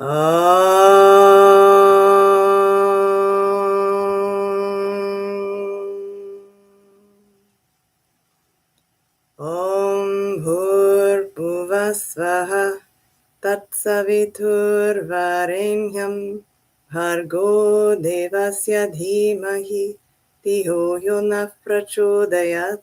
Om Bhurbhuvasvaha Tatsaviturvarenyam Bhargo Devasya Dhimahi Dhiyo Yo Nah Prachodayat.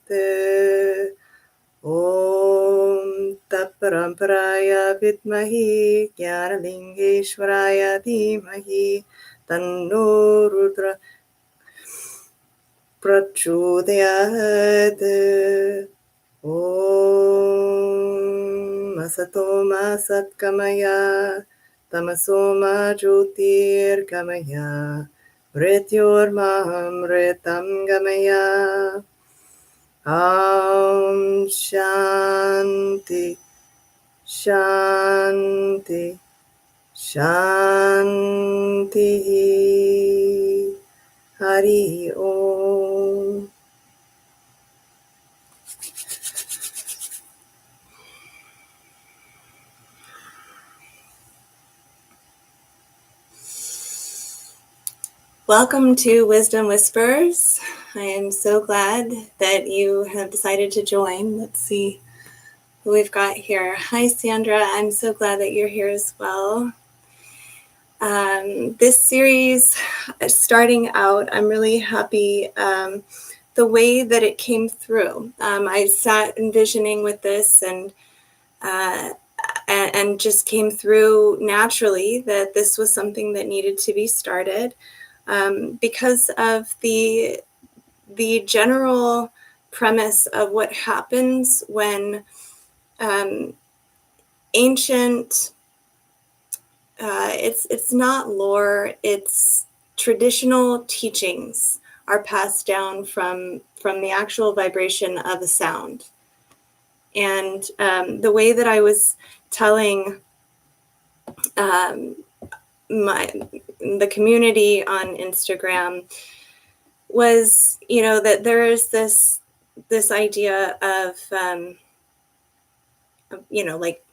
Om Tapparamparaya Vidmahi Jnanalingeshwaraya Dhimahi Tanno Rudra Prachodayat. Om Asatoma Satkamaya Tamasoma Jyotirgamaya Mrityormaham Mritam Gamaya. Om Shanti Shanti Shanti. Hari Om. Welcome to Wisdom Whispers. I am so glad that you have decided to join. Let's see who we've got here. Hi, Sandra. I'm so glad that you're here as well. This series, starting out, I'm really happy the way that it came through. I sat envisioning with this and just came through naturally that this was something that needed to be started. Because of the general premise of what happens when ancient, it's not lore, it's traditional teachings are passed down from the actual vibration of a sound. And the way that I was telling the community on Instagram was, that there is this idea of, like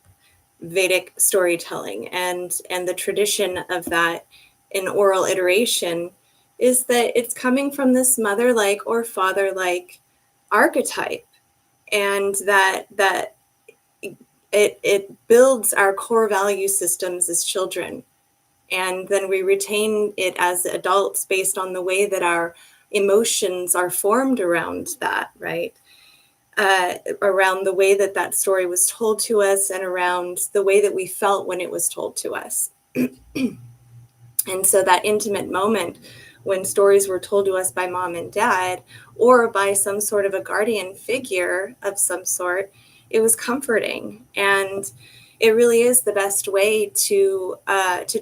Vedic storytelling and the tradition of that in oral iteration is that it's coming from this mother-like or father-like archetype, and that it builds our core value systems as children. And then we retain it as adults based on the way that our emotions are formed around that, right? Around the way that story was told to us and around the way that we felt when it was told to us. And so that intimate moment when stories were told to us by mom and dad or by some sort of a guardian figure of some sort, it was comforting. And it really is the best way to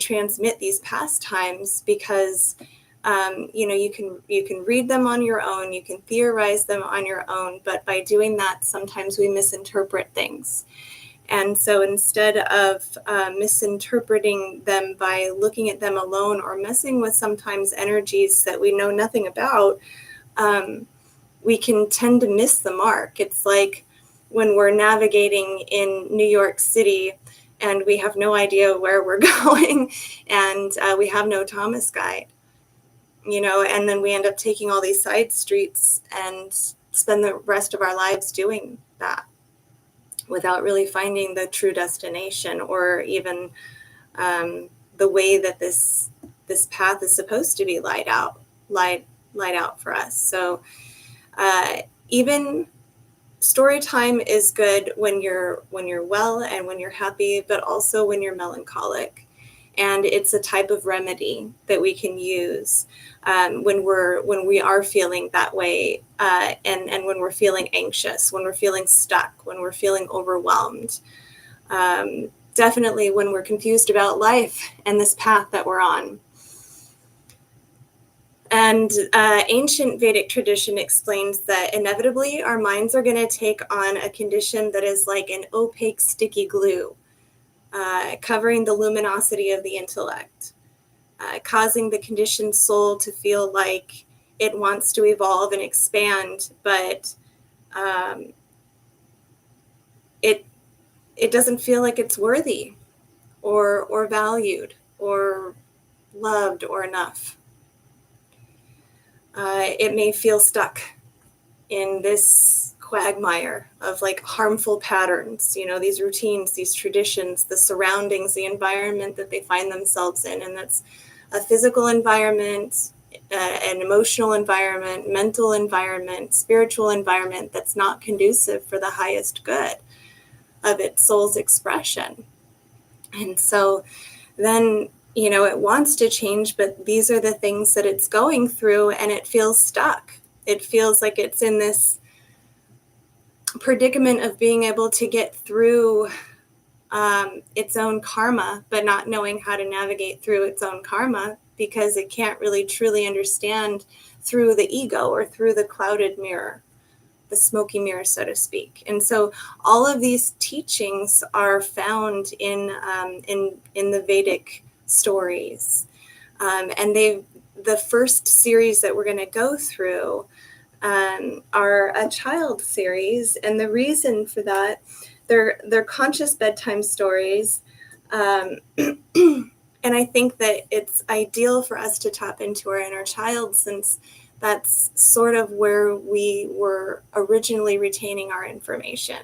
transmit these pastimes, because you can read them on your own, you can theorize them on your own, but by doing that, sometimes we misinterpret things. And so instead of misinterpreting them by looking at them alone or messing with sometimes energies that we know nothing about, we can tend to miss the mark. It's like when we're navigating in New York City and we have no idea where we're going, and we have no Thomas guide, and then we end up taking all these side streets and spend the rest of our lives doing that without really finding the true destination or even the way that this path is supposed to be laid out for us. So even story time is good when you're well and when you're happy, but also when you're melancholic. And it's a type of remedy that we can use when we are feeling that way, and when we're feeling anxious, when we're feeling stuck, when we're feeling overwhelmed. Definitely when we're confused about life and this path that we're on. And ancient Vedic tradition explains that inevitably our minds are going to take on a condition that is like an opaque, sticky glue, covering the luminosity of the intellect, causing the conditioned soul to feel like it wants to evolve and expand, but it doesn't feel like it's worthy, or valued or loved or enough. It may feel stuck in this quagmire of like harmful patterns, you know, these routines, these traditions, the surroundings, the environment that they find themselves in. And that's a physical environment, an emotional environment, mental environment, spiritual environment that's not conducive for the highest good of its soul's expression. And so then, you know, it wants to change, but these are the things that it's going through, and it feels stuck. It feels like it's in this predicament of being able to get through its own karma, but not knowing how to navigate through its own karma because it can't really truly understand through the ego or through the clouded mirror, the smoky mirror, so to speak. And so all of these teachings are found in the Vedic stories. And the first series that we're going to go through are a child series. And the reason for that, they're conscious bedtime stories. And I think that it's ideal for us to tap into our inner child, since that's sort of where we were originally retaining our information.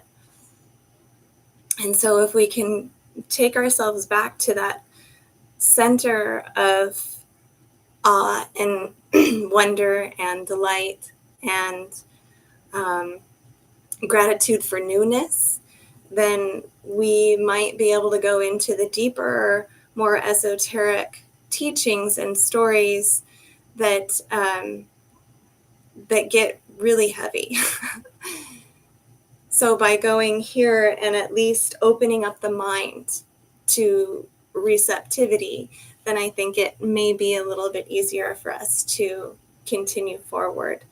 And so if we can take ourselves back to that center of awe and wonder and delight and gratitude for newness, then we might be able to go into the deeper, more esoteric teachings and stories that that get really heavy. So by going here and at least opening up the mind to receptivity, then I think it may be a little bit easier for us to continue forward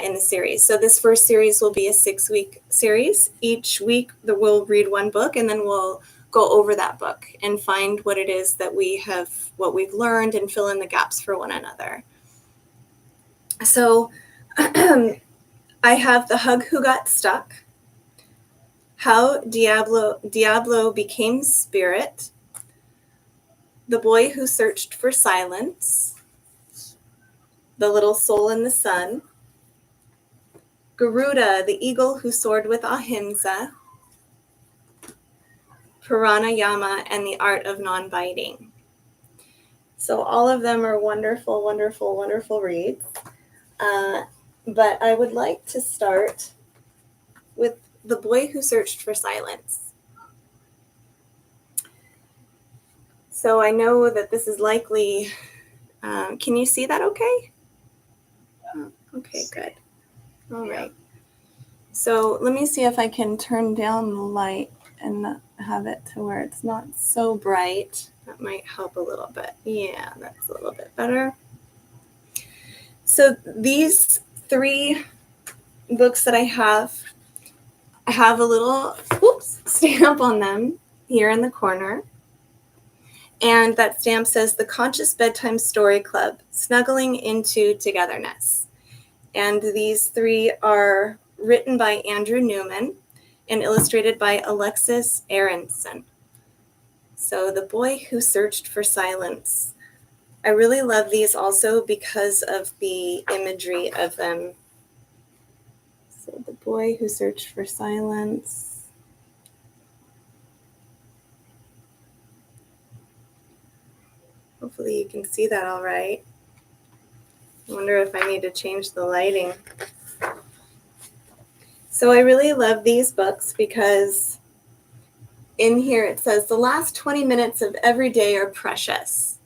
in the series. So this first series will be a 6-week series. Each week we'll read one book, and then we'll go over that book and find what it is that what we've learned, and fill in the gaps for one another. So I have The Hug Who Got Stuck, How Diablo Became Spirit, The Boy Who Searched for Silence, The Little Soul in the Sun, Garuda, the Eagle Who Soared with Ahimsa, Pranayama, and The Art of Non-Biting. So all of them are wonderful, wonderful, wonderful reads. But I would like to start with The Boy Who Searched for Silence. So I know that this is likely, can you see that okay? Okay, good. All right. So let me see if I can turn down the light and have it to where it's not so bright. That might help a little bit. Yeah, that's a little bit better. So these 3 books that I have a little stamp on them here in the corner. And that stamp says The Conscious Bedtime Story Club, Snuggling into Togetherness. And these 3 are written by Andrew Newman and illustrated by Alexis Aronson. So The Boy Who Searched for Silence. I really love these also because of the imagery of them. So The Boy Who Searched for Silence. Hopefully you can see that all right. I wonder if I need to change the lighting. So I really love these books because in here it says, the last 20 minutes of every day are precious.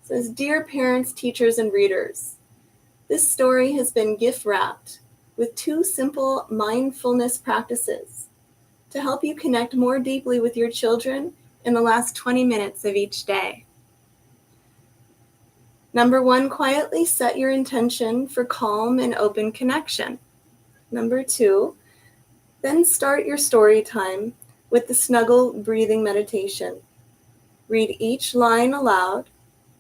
It says, dear parents, teachers, and readers, this story has been gift-wrapped with 2 simple mindfulness practices to help you connect more deeply with your children in the last 20 minutes of each day. Number 1, quietly set your intention for calm and open connection. Number 2, then start your story time with the snuggle breathing meditation. Read each line aloud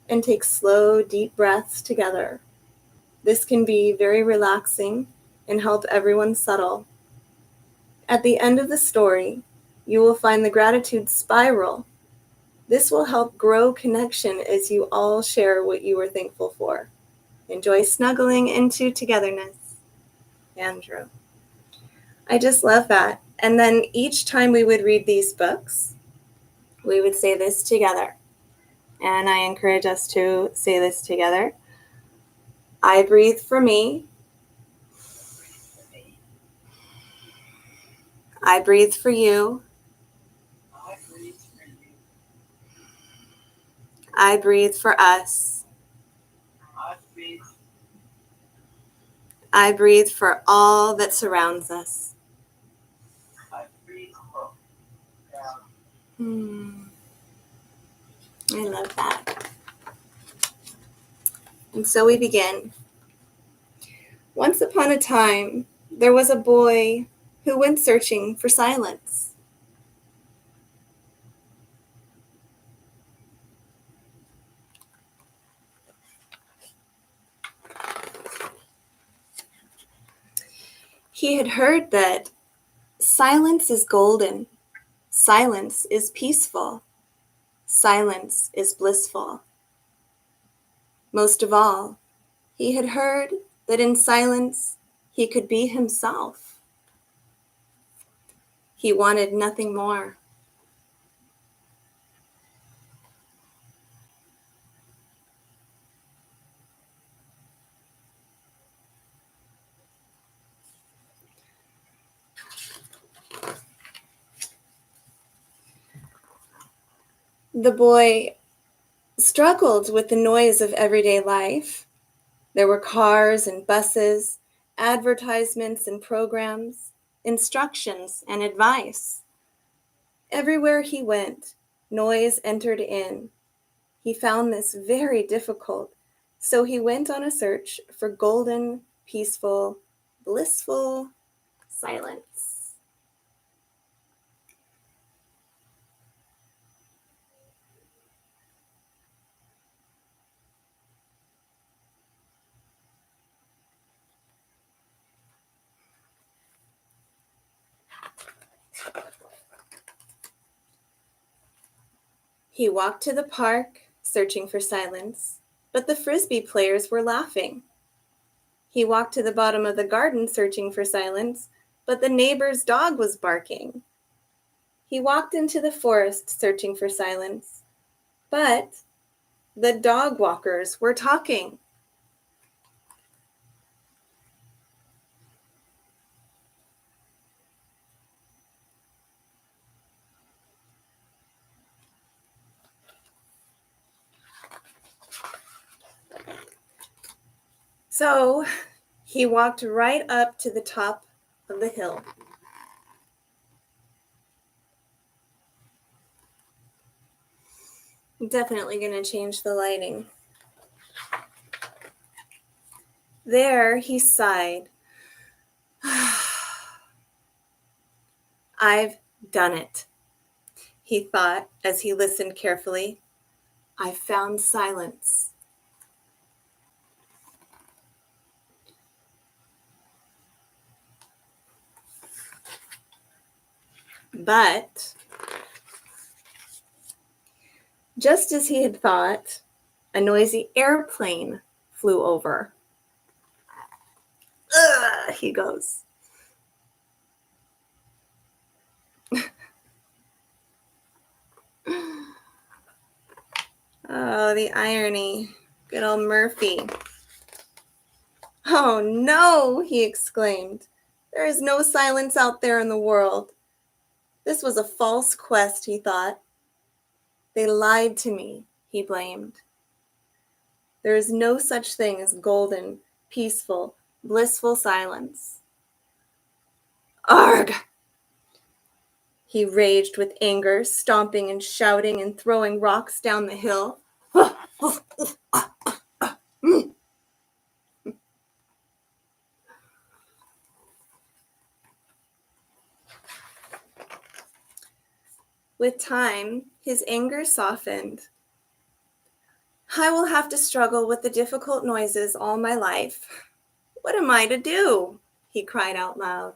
and take slow, deep breaths together. This can be very relaxing and help everyone settle. At the end of the story, you will find the gratitude spiral This will help grow connection as you all share what you are thankful for. Enjoy snuggling into togetherness. Andrew. I just love that. And then each time we would read these books, we would say this together. And I encourage us to say this together. I breathe for me. I breathe for you. I breathe for us. I breathe for all that surrounds us. I love that. And so we begin. Once upon a time, there was a boy who went searching for silence. He had heard that silence is golden, silence is peaceful, silence is blissful. Most of all, he had heard that in silence he could be himself. He wanted nothing more. The boy struggled with the noise of everyday life. There were cars and buses, advertisements and programs, instructions and advice. Everywhere he went, noise entered in. He found this very difficult, so he went on a search for golden, peaceful, blissful silence. He walked to the park, searching for silence, but the frisbee players were laughing. He walked to the bottom of the garden, searching for silence, but the neighbor's dog was barking. He walked into the forest, searching for silence, but the dog walkers were talking. So he walked right up to the top of the hill. I'm definitely going to change the lighting. There he sighed. I've done it, he thought as he listened carefully. I found silence. But just as he had thought, a noisy airplane flew over. Ugh, he goes. Oh, the irony. Good old Murphy. Oh no, he exclaimed. There is no silence out there in the world. This was a false quest, he thought. They lied to me, he blamed. There is no such thing as golden, peaceful, blissful silence. Arg! He raged with anger, stomping and shouting and throwing rocks down the hill. With time, his anger softened. I will have to struggle with the difficult noises all my life. What am I to do? He cried out loud.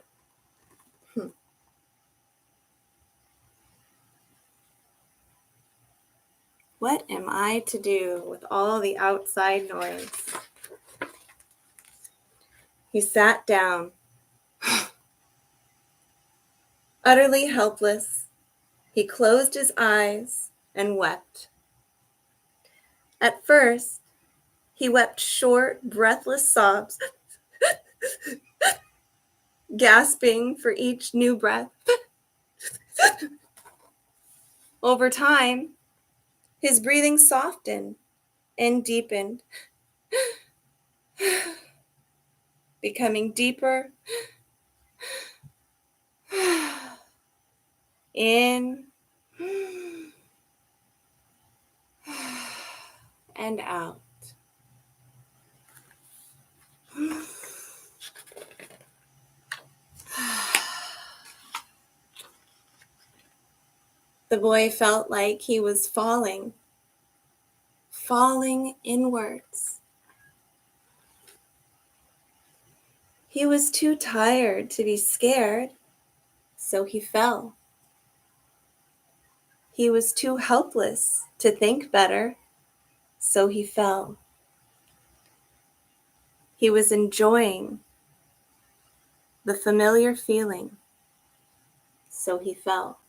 What am I to do with all the outside noise? He sat down, utterly helpless. He closed his eyes and wept. At first, he wept short, breathless sobs, gasping for each new breath. Over time, his breathing softened and deepened, becoming deeper. In and out. The boy felt like he was falling inwards. He was too tired to be scared, so he fell. He was too helpless to think better, so he fell. He was enjoying the familiar feeling, so he fell.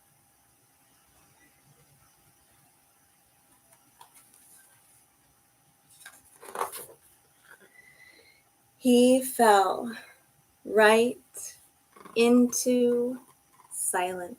He fell right into silence.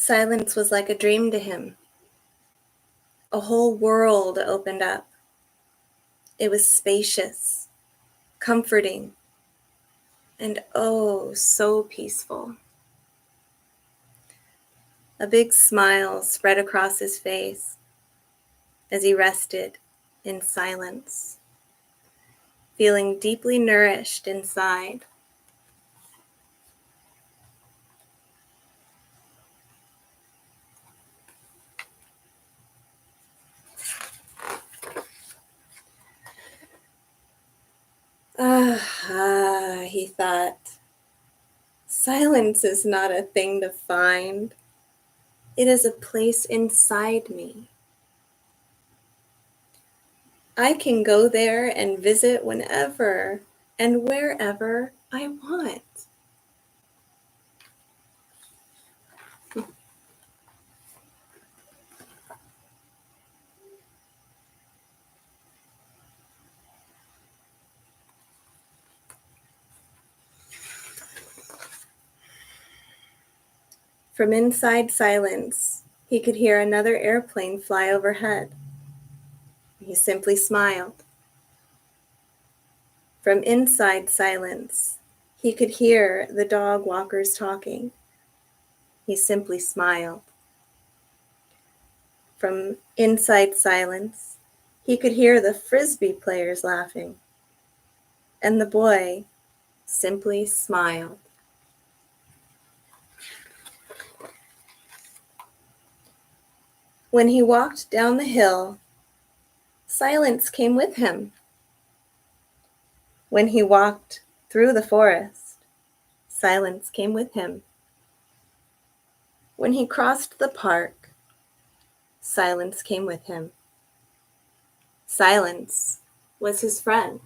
Silence was like a dream to him. A whole world opened up. It was spacious, comforting, and oh, so peaceful. A big smile spread across his face as he rested in silence, feeling deeply nourished inside. He thought, silence is not a thing to find. It is a place inside me. I can go there and visit whenever and wherever I want. From inside silence, he could hear another airplane fly overhead. He simply smiled. From inside silence, he could hear the dog walkers talking. He simply smiled. From inside silence, he could hear the frisbee players laughing. And the boy simply smiled. When he walked down the hill, silence came with him. When he walked through the forest, silence came with him. When he crossed the park, silence came with him. Silence was his friend.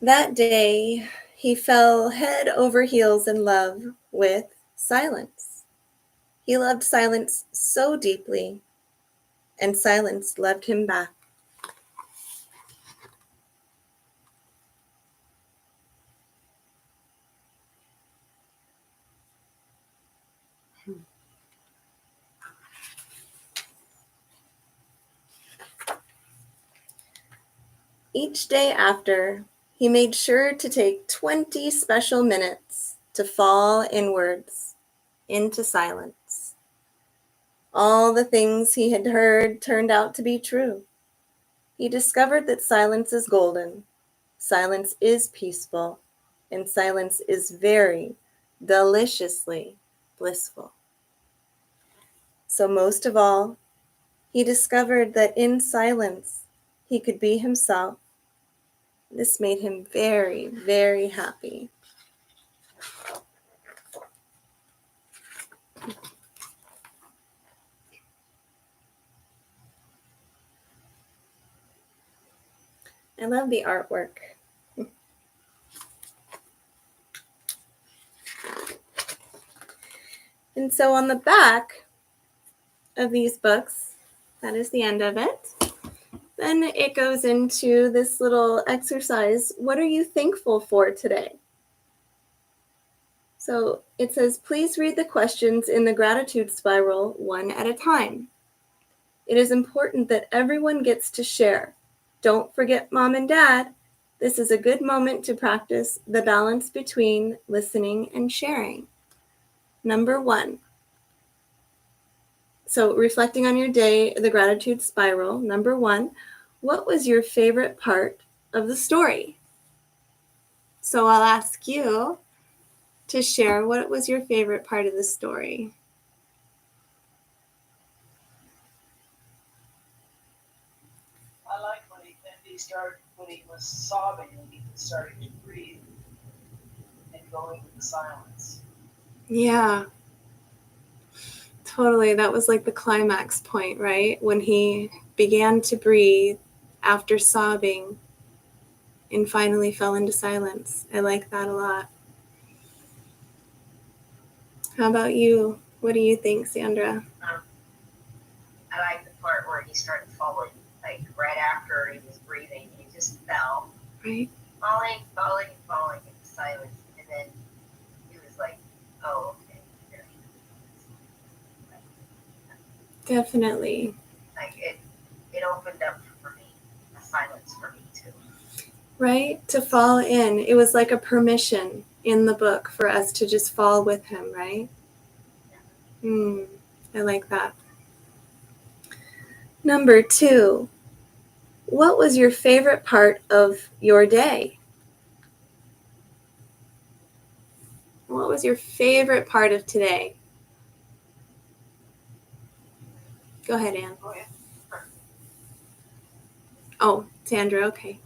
That day, he fell head over heels in love with silence. He loved silence so deeply, and silence loved him back. Each day after, he made sure to take 20 special minutes to fall inwards into silence. All the things he had heard turned out to be true. He discovered that silence is golden, silence is peaceful, and silence is very deliciously blissful. So most of all, he discovered that in silence he could be himself. This made him very, very happy. I love the artwork. And so on the back of these books, that is the end of it. Then it goes into this little exercise. What are you thankful for today? So it says, please read the questions in the gratitude spiral one at a time. It is important that everyone gets to share. Don't forget mom and dad. This is a good moment to practice the balance between listening and sharing. Number 1. So reflecting on your day, the gratitude spiral. Number 1, what was your favorite part of the story? So I'll ask you to share what was your favorite part of the story. I like when he was sobbing and he started to breathe and going into the silence. Yeah, totally. That was like the climax point, right? When he began to breathe after sobbing and finally fell into silence. I like that a lot. How about you? What do you think, Sandra? I like the part where he started falling, like right after he was breathing, he just fell. Right. Falling into silence. And then he was like, oh, okay. Definitely. Like it opened up for me, a silence for me too. Right? To fall in. It was like a permission in the book for us to just fall with him, right? Yeah. I like that. Number 2, what was your favorite part of your day? What was your favorite part of today? Go ahead, Anne. Oh, yeah. Oh, Sandra, okay.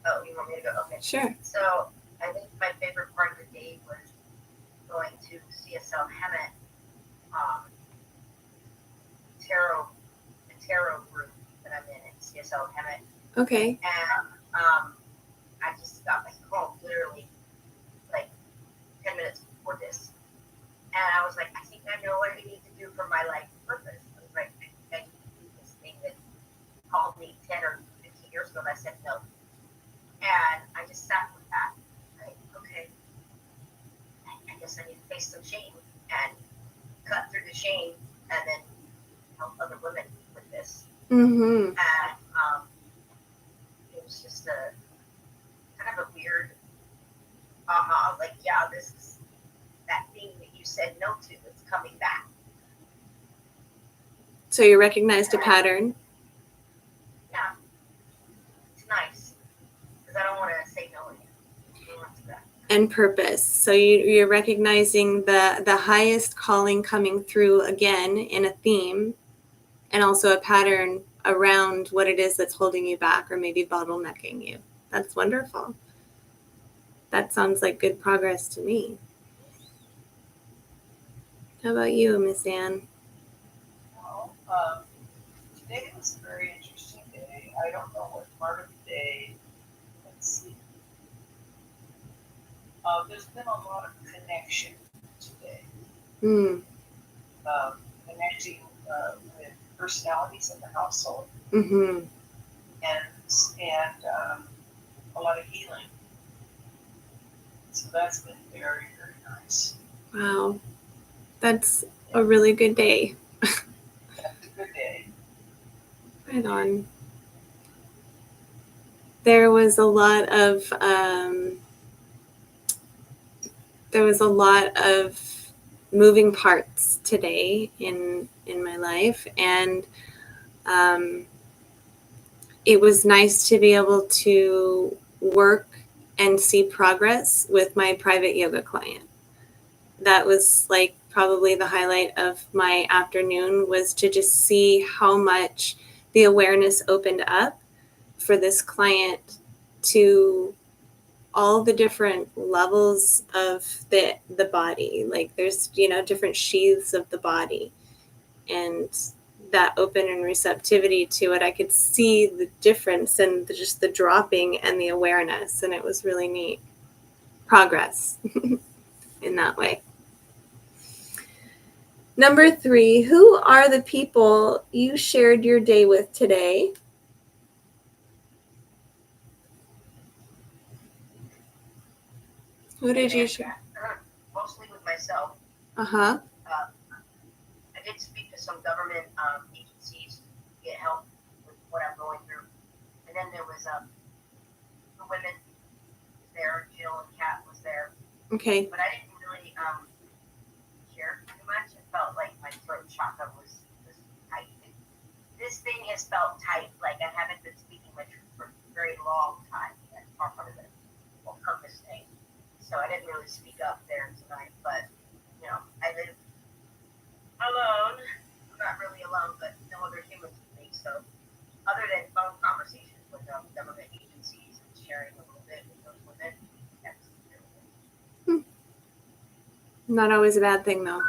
Oh, you want me to go? Okay. Sure. So I think my favorite part of the day was going to CSL Hemet tarot group that I'm in at CSL Hemet. Okay. And I just got home literally like 10 minutes before this. And I was like, I think I know what I need to do for my life purpose. I was like, I need to do this thing that called me 10 or 15 years ago, and I said no. And I just sat with that. Like, okay, I guess I need to face some shame and cut through the shame and then help other women with this. Mm-hmm. And it was just a kind of a weird like, yeah, this is that thing that you said no to, it's coming back. So you recognized a pattern? Yeah. It's nice. Because I don't want to say no again. And purpose. So you're recognizing the highest calling coming through again in a theme, and also a pattern around what it is that's holding you back or maybe bottlenecking you. That's wonderful. That sounds like good progress to me. How about you, Miss Anne? Well, today was a very interesting day. I don't know what part of the day. Let's see. There's been a lot of connection today. Connecting with personalities in the household. Mm-hmm. And a lot of healing. So that's been very, very nice. Wow. That's a really good day. That's a good day. Right on. there was a lot of moving parts today in my life, and it was nice to be able to work and see progress with my private yoga client. That was like probably the highlight of my afternoon, was to just see how much the awareness opened up for this client to all the different levels of the body. Like there's, different sheaths of the body, and that open and receptivity to it, I could see the difference and just the dropping and the awareness, and it was really neat. Progress in that way. Number 3, who are the people you shared your day with today? Who did you share? Mostly with myself. Uh-huh. I did speak to some government agencies to get help with what I'm going through. And then there was the women there, Jill and Kat was there. Okay. But I didn't really share too much. It felt like my throat chakra was tight. This thing has felt tight, like I haven't been speaking my truth for a very long time. That's part of the whole purpose thing. So I didn't really speak up there tonight, but I live alone. I'm not really alone, but no other humans with me. So other than phone conversations with government agencies and sharing a little bit with those women, that's really good. Not always a bad thing, though.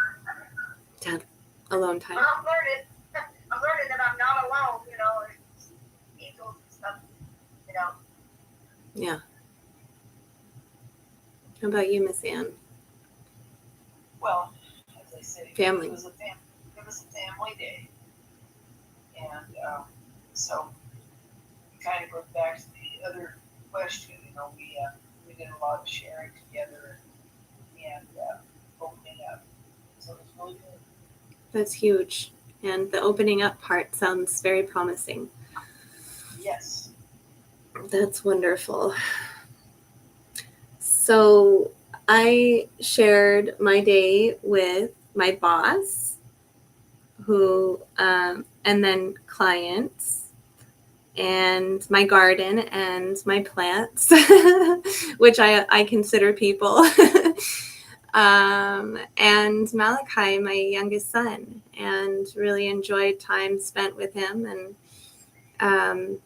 To have alone time. Well, I'm learning that I'm not alone. There's angels and stuff. Yeah. How about you, Miss Ann? Well, as I said, Family. It was a family day, and so we kind of goes back to the other question. We did a lot of sharing together and opening up, so it was really good. That's huge, and the opening up part sounds very promising. Yes. That's wonderful. So I shared my day with my boss, who, and then clients, and my garden and my plants, which I consider people, and Malachi, my youngest son, and really enjoyed time spent with him, and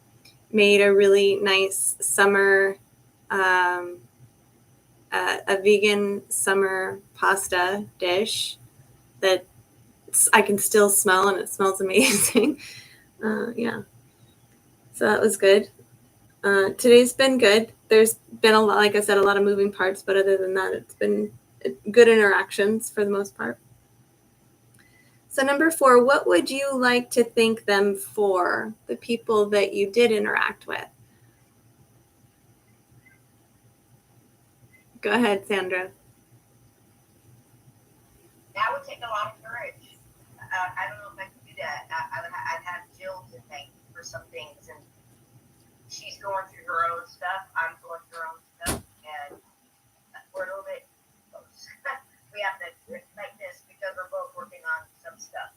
made a really nice summer, a vegan summer pasta dish that I can still smell, and it smells amazing. Yeah. So that was good. Today's been good. There's been a lot, like I said, a lot of moving parts, but other than that, it's been good interactions for the most part. So number 4, what would you like to thank them for, the people that you did interact with? Go ahead, Sandra. That would take a lot of courage. I don't know if I could do that. I'd have Jill to thank for some things, and she's going through her own stuff. I'm going through our own stuff, and we're a little bit close. We have to like this because we're both working on some stuff.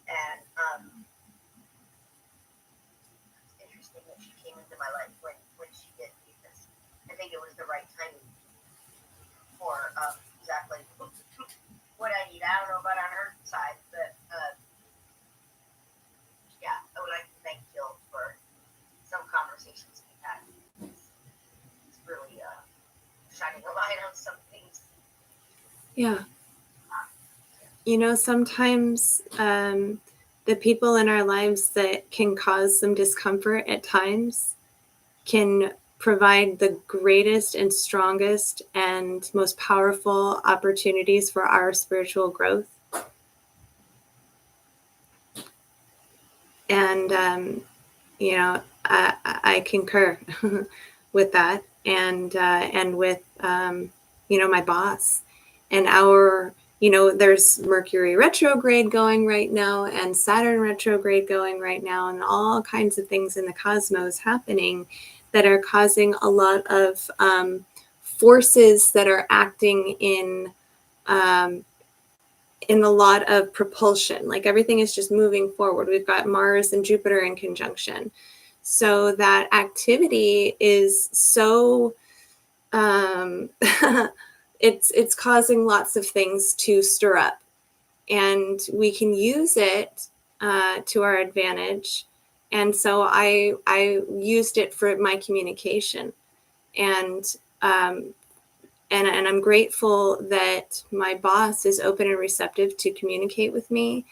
And it's interesting that she came into my life when she did, because I think it was the right timing for exactly what I need. I don't know about on her side, but yeah, I would like to thank Jill for some conversations we've had. It's really shining a light on some things. Yeah. Sometimes the people in our lives that can cause some discomfort at times can provide the greatest and strongest and most powerful opportunities for our spiritual growth. And, I concur with that, and with, my boss and our, there's Mercury retrograde going right now, and Saturn retrograde going right now, and all kinds of things in the cosmos happening that are causing a lot of forces that are acting in a lot of propulsion. Like everything is just moving forward. We've got Mars and Jupiter in conjunction. So that activity is so, it's causing lots of things to stir up. And we can use it to our advantage. And so I used it for my communication. And I'm grateful that my boss is open and receptive to communicate with me,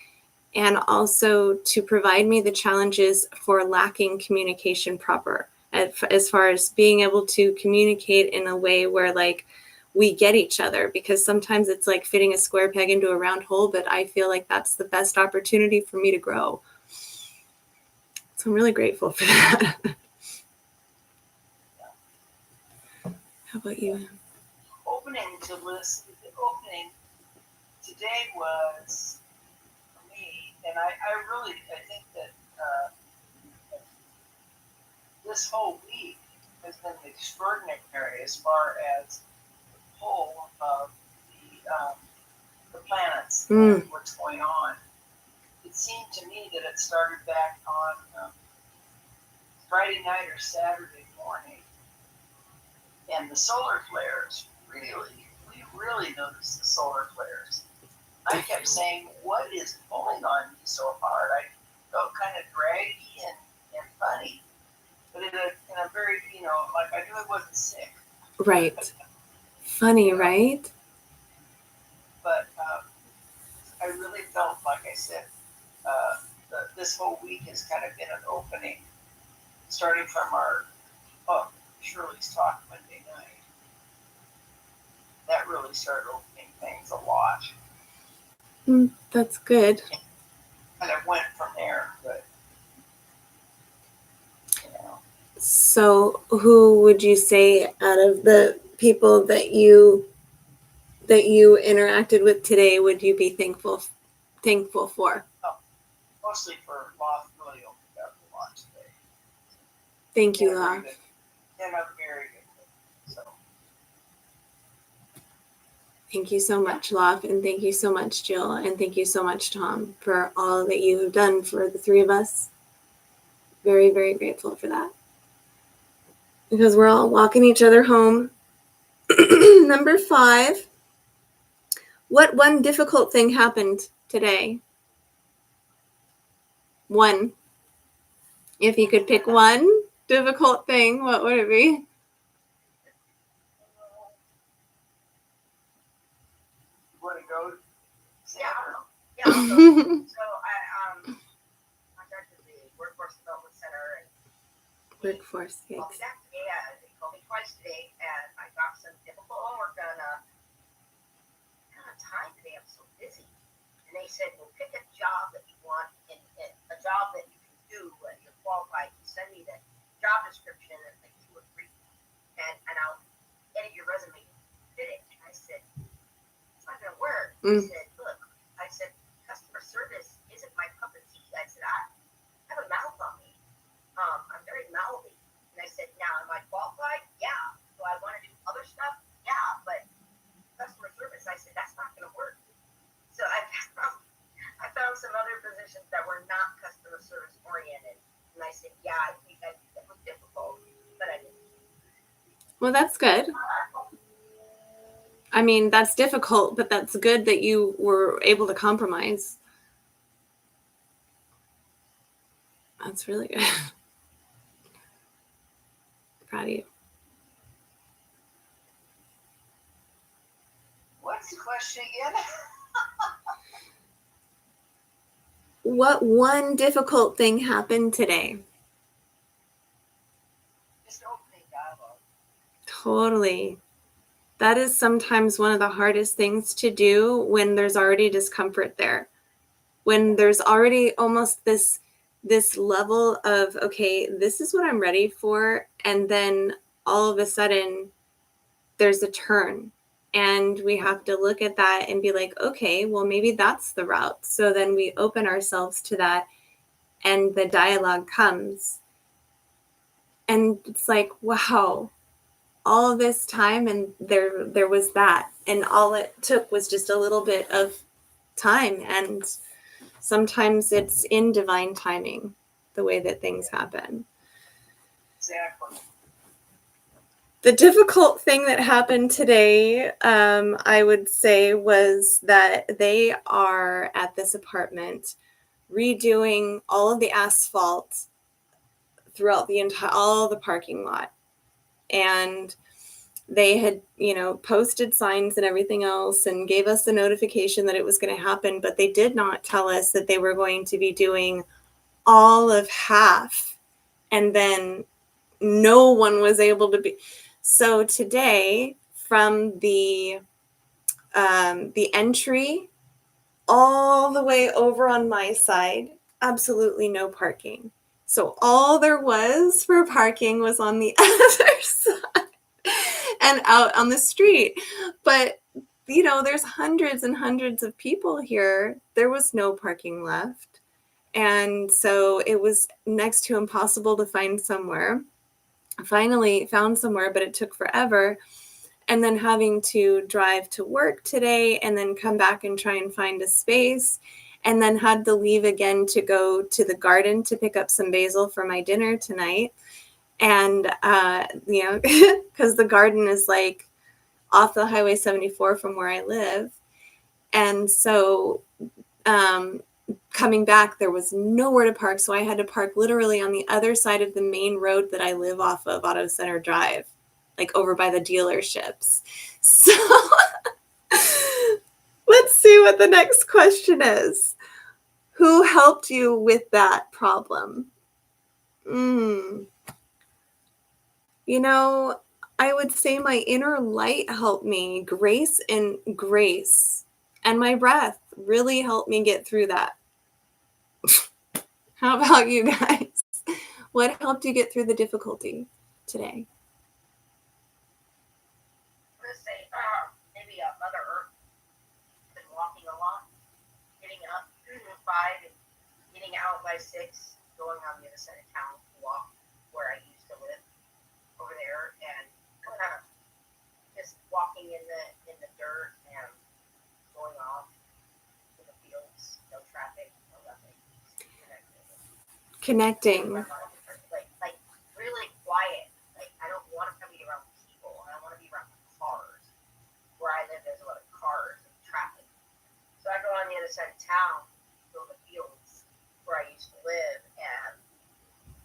and also to provide me the challenges for lacking communication proper, as far as being able to communicate in a way where like we get each other, because sometimes it's like fitting a square peg into a round hole, but I feel like that's the best opportunity for me to grow. So I'm really grateful for that. How about you? Opening today was for me, and I think that this whole week has been extraordinary as far as the pull of the planets and what's going on. It seemed to me that it started back on Friday night or Saturday morning, and the solar flares we really noticed the solar flares. I kept saying, what is pulling on me so hard? I felt kind of draggy and funny, but in a very, like I knew I wasn't sick. Right. Funny, right? But I really felt, like I said, this whole week has kind of been an opening, starting from our Shirley's talk Monday night. That really started opening things a lot. That's good. And it went from there, but So who would you say out of the people that you interacted with today would you be thankful for? Mostly for Loth really opened up a lot today. Thank you, Loth. And I'm very good. So. Thank you so much, Loth, and thank you so much, Jill, and thank you so much, Tom, for all that you have done for the three of us. Very, very grateful for that. Because we're all walking each other home. Number 5. What one difficult thing happened today? One. If you could pick one difficult thing, what would it be? You want to go? Yeah, I'll go. So I contacted the Workforce Development Center and Workforce, they called me twice today, and I got some difficult homework done. I don't have time today. I'm so busy. And they said, well, pick a job that you want, and a job that you can do, and you're qualified. Send me the job description and like 2 or 3, and I'll edit your resume. Did it? And I said, it's not gonna work. I said, look, customer service isn't my cup of tea. I said, I have a mouth on me. I'm very mouthy. And I said, now, am I qualified? Yeah. Do I want to do other stuff? Yeah. But customer service, I said, that's not going to work. So I found some other positions that were not customer service oriented. And I said, yeah, I think that was difficult, but I didn't. Well, that's good. I mean, that's difficult, but that's good that you were able to compromise. That's really good. Proud of you. What's the question again? What one difficult thing happened today? Just opening dialogue. Totally. That is sometimes one of the hardest things to do when there's already discomfort there. When there's already almost this level of, okay, this is what I'm ready for. And then all of a sudden there's a turn. And we have to look at that and be like, okay, well, maybe that's the route. So then we open ourselves to that and the dialogue comes. And it's like, wow, all this time, and there was that. And all it took was just a little bit of time. And sometimes it's in divine timing, the way that things happen. Exactly. The difficult thing that happened today, I would say, was that they are at this apartment redoing all of the asphalt throughout the entire, all the parking lot. And they had, posted signs and everything else and gave us the notification that it was going to happen, but they did not tell us that they were going to be doing all of half. And then no one was able to be. So today, from the entry all the way over on my side, absolutely no parking. So all there was for parking was on the other side and out on the street. But, there's hundreds and hundreds of people here. There was no parking left. And so it was next to impossible to find somewhere. Finally found somewhere, but it took forever. And then having to drive to work today and then come back and try and find a space, and then had to leave again to go to the garden to pick up some basil for my dinner tonight. And, because the garden is like off the Highway 74 from where I live. And so coming back, there was nowhere to park. So I had to park literally on the other side of the main road that I live off of, Auto Center Drive, like over by the dealerships. So let's see what the next question is. Who helped you with that problem? I would say my inner light helped me. Grace and my breath really helped me get through that. How about you guys? What helped you get through the difficulty today? I'm going to say maybe Mother Earth. Been walking a lot, getting up 5 and getting out by 6, going on the other side of town to walk where I used to live over there, and kind of just walking in the dirt and going off to the fields, no traffic, no nothing. Connecting. Like really quiet. Like I don't want to be around people. I don't want to be around cars. Where I live, there's a lot of cars and traffic. So I go on the other side of town, go to the fields where I used to live, and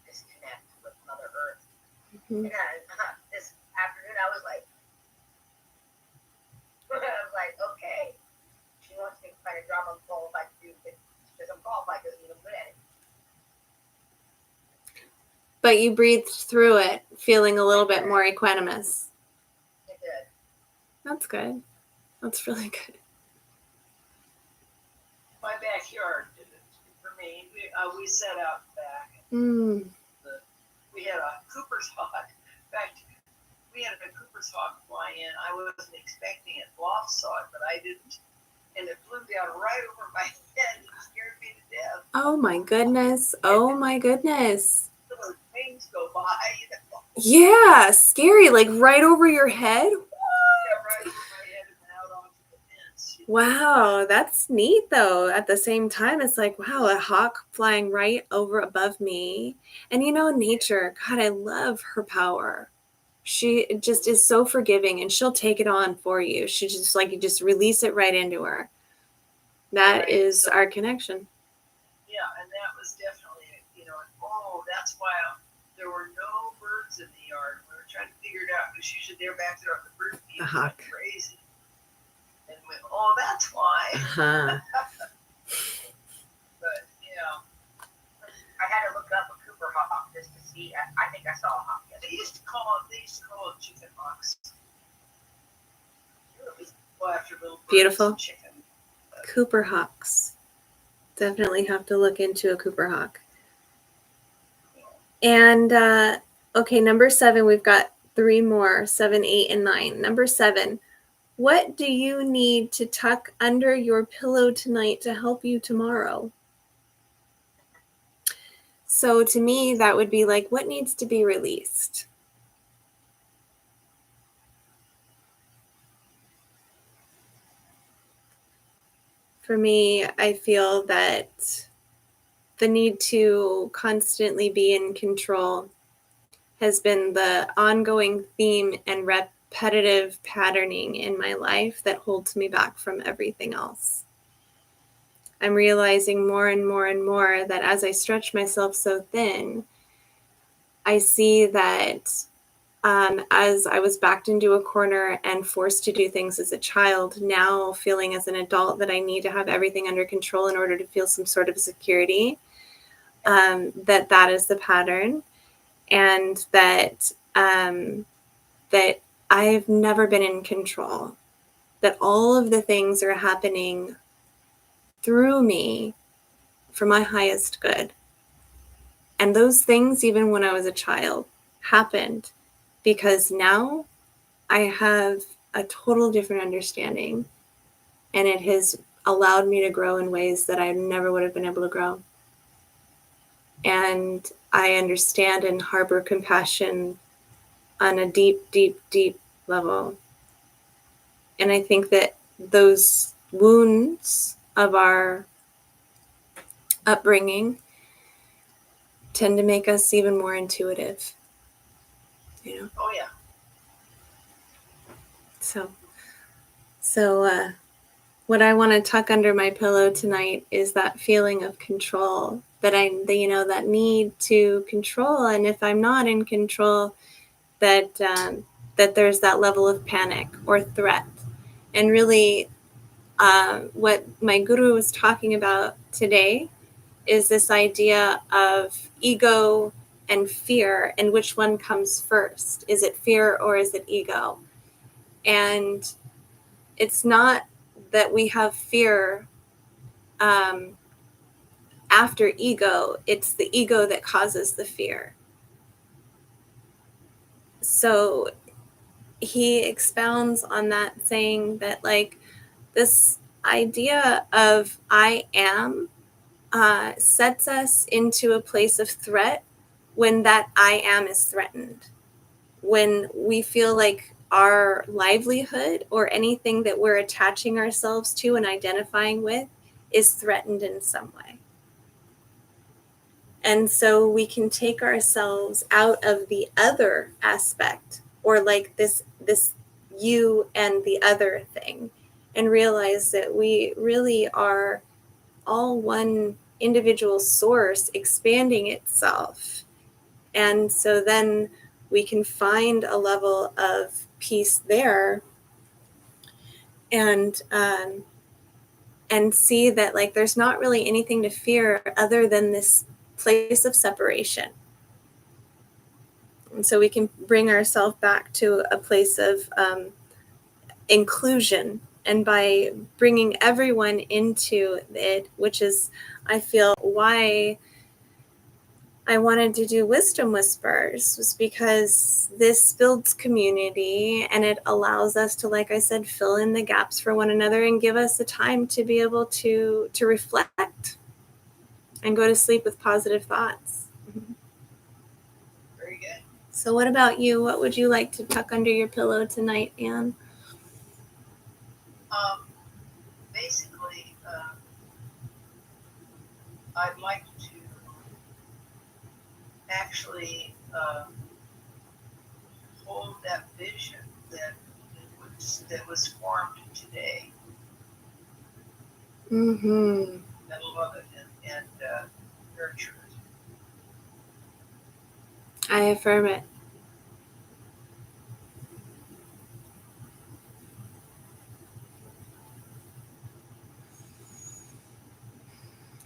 just connect with Mother Earth. And this afternoon, I was like, okay, she wants me to find a job I'm qualified to do because I'm qualified because I'm good at it. But you breathed through it, feeling a little bit more equanimous. It did. That's good. That's really good. My backyard did it for me. We set out back. We had a Cooper's hawk. In fact, we had a Cooper's hawk fly in. I wasn't expecting it. Loft saw it, but I didn't. And it flew down right over my head and scared me to death. Oh my goodness. Oh my goodness. Those wings go by. Yeah, scary. Like right over your head? Yeah, right over my head and out onto the fence. Wow, that's neat though. At the same time, it's like, wow, a hawk flying right over above me. And nature, God, I love her power. She just is so forgiving, and she'll take it on for you. She just you just release it right into her. That is our connection. Yeah, and that was definitely, that's why there were no birds in the yard. We were trying to figure it out because usually they're back there on the bird feed. The hawk. Crazy. And we went, that's why. But, I had to look up a Cooper hawk just to see. I think I saw a hawk. They used to call them chicken hawks. Well, after little birds, beautiful. Chicken. Cooper hawks. Definitely have to look into a Cooper hawk. And, okay, number 7, we've got 3 more, 7, 8, and 9. Number 7, what do you need to tuck under your pillow tonight to help you tomorrow? So to me, that would be like, what needs to be released? For me, I feel that the need to constantly be in control has been the ongoing theme and repetitive patterning in my life that holds me back from everything else. I'm realizing more and more and more that as I stretch myself so thin, I see that as I was backed into a corner and forced to do things as a child, now feeling as an adult that I need to have everything under control in order to feel some sort of security, that is the pattern, and that that I've never been in control, that all of the things are happening through me for my highest good. And those things, even when I was a child, happened because now I have a total different understanding, and it has allowed me to grow in ways that I never would have been able to grow. And I understand and harbor compassion on a deep, deep, deep level. And I think that those wounds of our upbringing tend to make us even more intuitive. You know? Oh yeah. So what I want to tuck under my pillow tonight is that feeling of control, that that need to control. And if I'm not in control, that there's that level of panic or threat. And really, what my guru was talking about today is this idea of ego and fear, and which one comes first. Is it fear or is it ego? And it's not that we have fear after ego, it's the ego that causes the fear. So he expounds on that, saying that like this idea of I am sets us into a place of threat when that I am is threatened. When we feel like our livelihood or anything that we're attaching ourselves to and identifying with is threatened in some way. And so we can take ourselves out of the other aspect, or like this you and the other thing, and realize that we really are all one individual source expanding itself. And so then we can find a level of peace there, and see that like there's not really anything to fear other than this place of separation. And so we can bring ourselves back to a place of inclusion. And by bringing everyone into it, which is, I feel, why I wanted to do Wisdom Whispers, was because this builds community, and it allows us to, like I said, fill in the gaps for one another and give us the time to be able to reflect and go to sleep with positive thoughts. Very good. So what about you? What would you like to tuck under your pillow tonight, Anne? Basically, I'd like to actually hold that vision that was formed today, Mm-hmm. and love it and nurture it. I affirm it.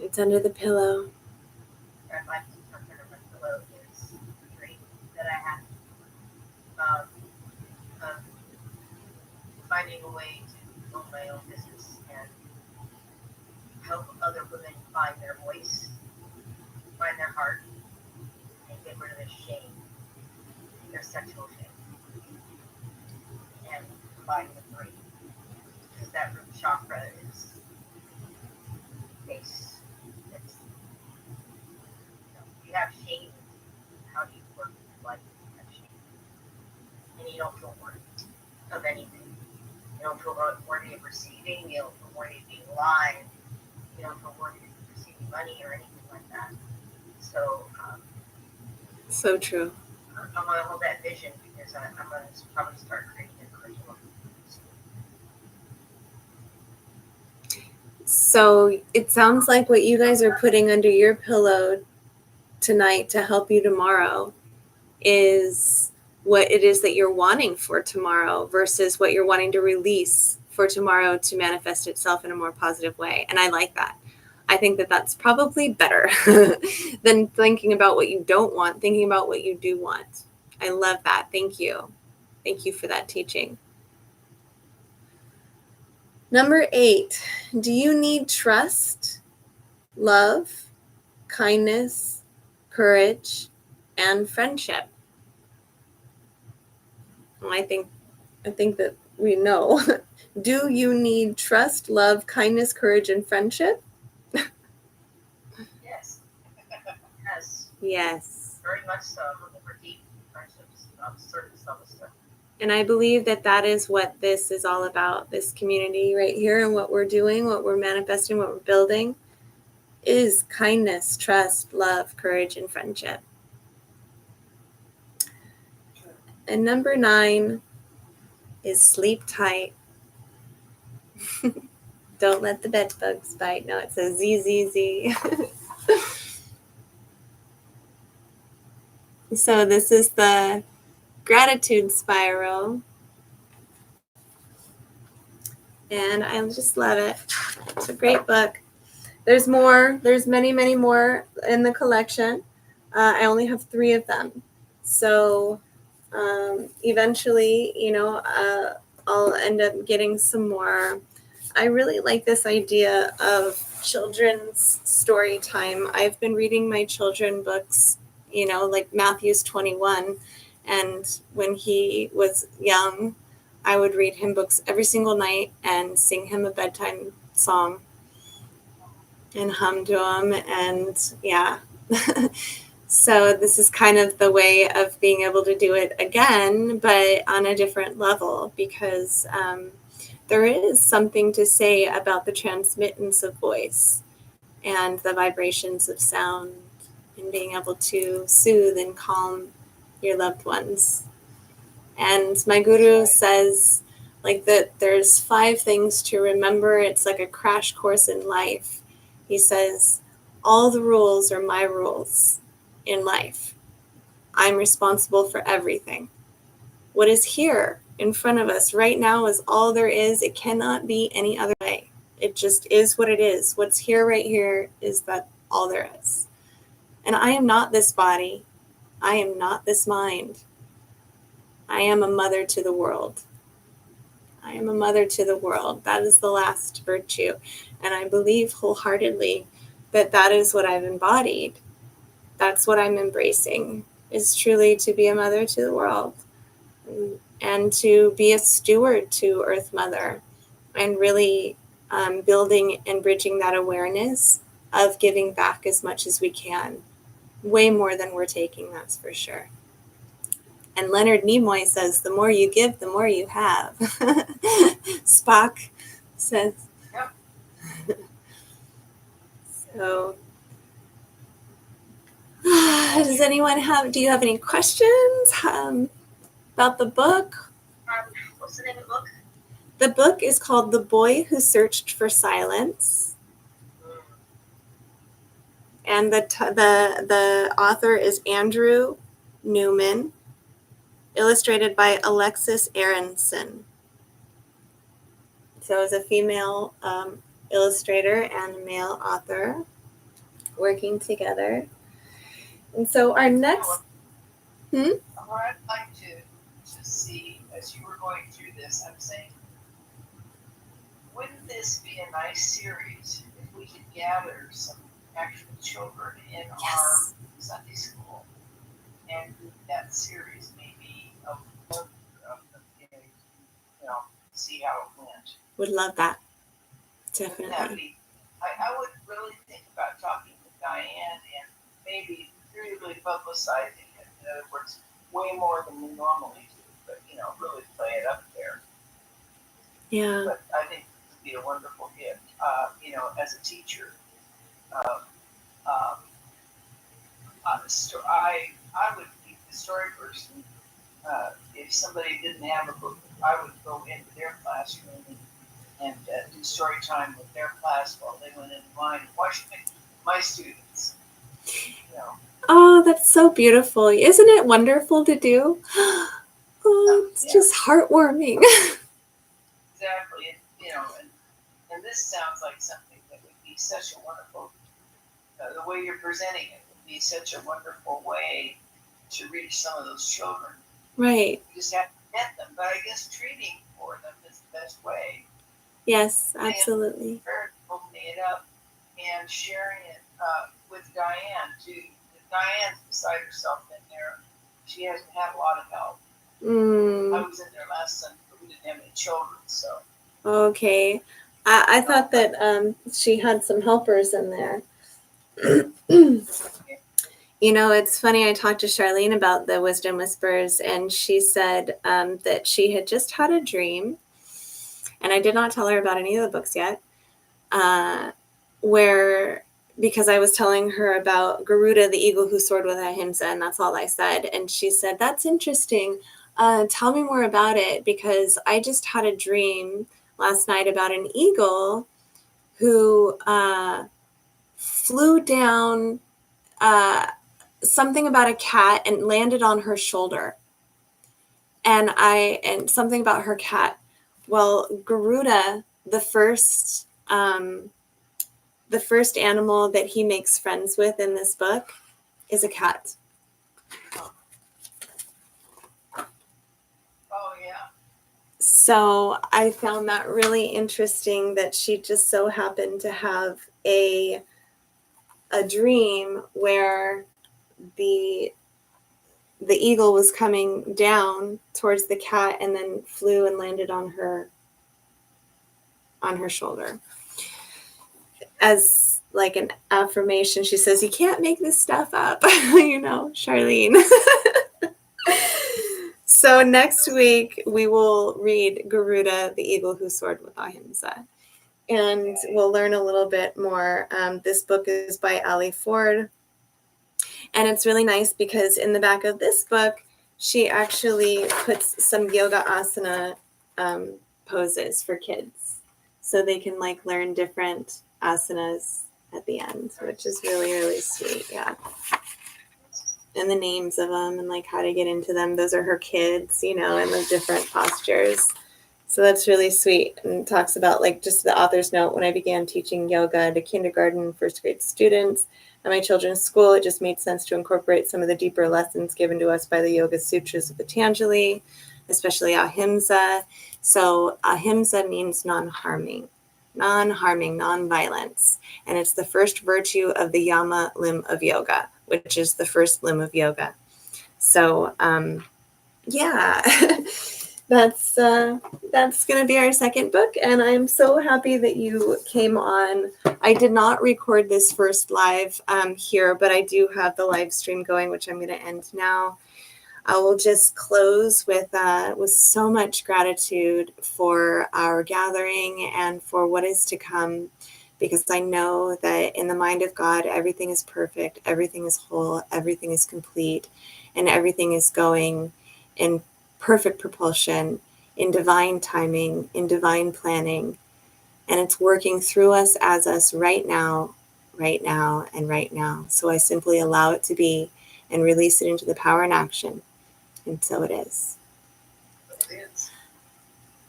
It's under the pillow. I'd like to tuck under my pillow is a dream that I had of finding a way to own my own business and help other women find their voice, find their heart, and get rid of their shame, their sexual shame, and combine the three. Because that root chakra is base. You have don't feel worthy of anything. You don't feel worthy of receiving. You don't feel worthy of being alive. You don't feel worthy of receiving money or anything like that. So, So true. I'm going to hold that vision because I'm going to probably start creating a curriculum. So it sounds like what you guys are putting under your pillow tonight to help you tomorrow is what it is that you're wanting for tomorrow versus what you're wanting to release for tomorrow to manifest itself in a more positive way. And I like that. I think that that's probably better than thinking about what you don't want, thinking about what you do want. I love that. Thank you. Thank you for that teaching. Number 8, do you need trust, love, kindness, courage, and friendship? Well, I think that we know. Do you need trust, love, kindness, courage, and friendship? Yes. Yes. Yes. Very much so. I'm looking for deep friendships on certain stuff. And I believe that that is what this is all about, this community right here, and what we're doing, what we're manifesting, what we're building is kindness, trust, love, courage, and friendship. And number 9 is sleep tight. Don't let the bed bugs bite. No, it says ZZZ. So this is the gratitude spiral. And I just love it. It's a great book. There's more. There's many, many more in the collection. I only have 3 of them. So eventually, I'll end up getting some more. I really like this idea of children's story time. I've been reading my children books, like Matthew's 21. And when he was young, I would read him books every single night and sing him a bedtime song and hum to him. And yeah. So this is kind of the way of being able to do it again, but on a different level, because there is something to say about the transmittance of voice and the vibrations of sound and being able to soothe and calm your loved ones. And my guru says that there's 5 things to remember. It's like a crash course in life. He says, all the rules are my rules in life. I'm responsible for everything. What is here in front of us right now is all there is. It cannot be any other way. It just is what it is. What's here right here is that all there is. And I am not this body. I am not this mind. I am a mother to the world. I am a mother to the world. That is the last virtue. And I believe wholeheartedly that that is what I've embodied. That's what I'm embracing, is truly to be a mother to the world and to be a steward to Earth Mother, and really building and bridging that awareness of giving back as much as we can. Way more than we're taking, that's for sure. And Leonard Nimoy says, the more you give, the more you have. Spock says. Yep. So, do you have any questions about the book? What's the name of the book? The book is called The Boy Who Searched for Silence. And the author is Andrew Newman, illustrated by Alexis Aronson. So it's a female illustrator and a male author working together. And so our next... What I'd like to see, as you were going through this, I'm saying, wouldn't this be a nice series if we could gather some actual children in our Sunday school and do that series, maybe of the see how it went. Would love that. Definitely. I would really think about talking to Diane and maybe really publicizing it. In other words, way more than we normally do. But really play it up there. Yeah. But I think it would be a wonderful gift. As a teacher, I would be the story person. If somebody didn't have a book, I would go into their classroom and do story time with their class while they went into mine, watching my students. Oh, that's so beautiful. Isn't it wonderful to do? Oh, it's just heartwarming. Exactly. And this sounds like something that would be such a wonderful, the way you're presenting it would be such a wonderful way to reach some of those children. Right. You just have to get them, but I guess treating for them is the best way. Yes, absolutely. Opening it up and sharing it with Diane too. Diane's beside herself in there. She hasn't had a lot of help. I was in there last Sunday, but we didn't have any children, so. Okay. I thought that she had some helpers in there. It's funny, I talked to Charlene about the Wisdom Whispers, and she said that she had just had a dream, and I did not tell her about any of the books yet, because I was telling her about Garuda, the eagle who soared with Ahimsa, and that's all I said. And she said, that's interesting. Tell me more about it, because I just had a dream last night about an eagle who flew down something about a cat and landed on her shoulder. And something about her cat. Well, Garuda, the first animal that he makes friends with in this book is a cat. Oh, yeah. So I found that really interesting that she just so happened to have a dream where the eagle was coming down towards the cat and then flew and landed on her shoulder. As like an affirmation, she says, you can't make this stuff up, Charlene. So next week we will read Garuda, the eagle who soared with Ahimsa. And we'll learn a little bit more. This book is by Ali Ford. And it's really nice because in the back of this book, she actually puts some yoga asana poses for kids. So they can learn different asanas at the end, which is really, really sweet. Yeah. And the names of them and how to get into them. Those are her kids, and the different postures. So that's really sweet. And talks about just the author's note, when I began teaching yoga to kindergarten and first grade students at my children's school, it just made sense to incorporate some of the deeper lessons given to us by the Yoga Sutras of Patanjali, especially Ahimsa. So Ahimsa means non-harming, non-violence. And it's the first virtue of the Yama limb of yoga, which is the first limb of yoga. So, yeah, that's going to be our second book. And I'm so happy that you came on. I did not record this first live here, but I do have the live stream going, which I'm going to end now. I will just close with so much gratitude for our gathering and for what is to come, because I know that in the mind of God, everything is perfect, everything is whole, everything is complete, and everything is going in perfect propulsion, in divine timing, in divine planning. And it's working through us, as us right now, and right now. So I simply allow it to be and release it into the power and action. And so it is.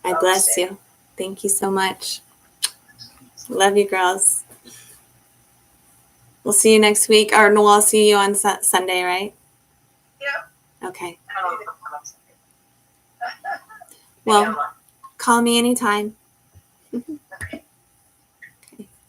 I bless you. Thank you so much. Love you, girls. We'll see you next week. Or no, I'll see you on Sunday, right? Yeah. Okay. Well, call me anytime.